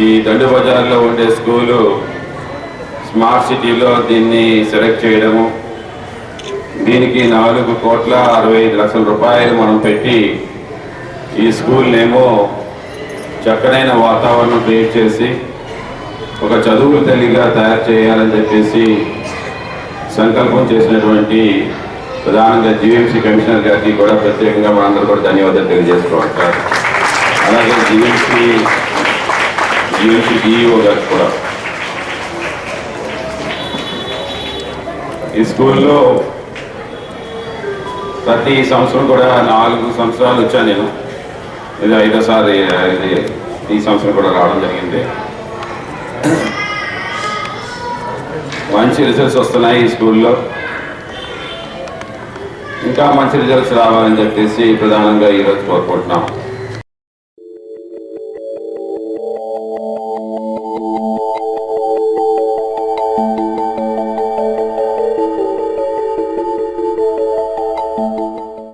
ఈ దండు బజార్లో ఉండే స్కూలు స్మార్ట్ సిటీలో దీన్ని సెలెక్ట్ చేయడము, దీనికి 4,65,00,000 రూపాయలు మనం పెట్టి ఈ స్కూల్నేమో చక్కనైన వాతావరణం క్రియేట్ చేసి ఒక చదువుల తల్లిగా తయారు చేయాలని చెప్పేసి సంకల్పం చేసినటువంటి ప్రధానంగా జీవీఎంసీ కమిషనర్ గారికి కూడా ప్రత్యేకంగా మనందరూ కూడా ధన్యవాదాలు తెలియజేసుకోవాలి సార్. అలాగే జీవీఎంసీ డిఈఓ గారికి కూడా. ఈ స్కూల్లో ప్రతి సంవత్సరం కూడా 4 సంవత్సరాలు వచ్చాను నేను. ఇది 5వ ఇది ఈ సంవత్సరం కూడా రావడం జరిగింది. మంచి రిజల్ట్స్ వస్తున్నాయి ఈ స్కూల్లో. ఇంకా మంచి రిజల్ట్స్ రావాలని చెప్పేసి ప్రధానంగా ఈరోజు కోరుకుంటున్నాం.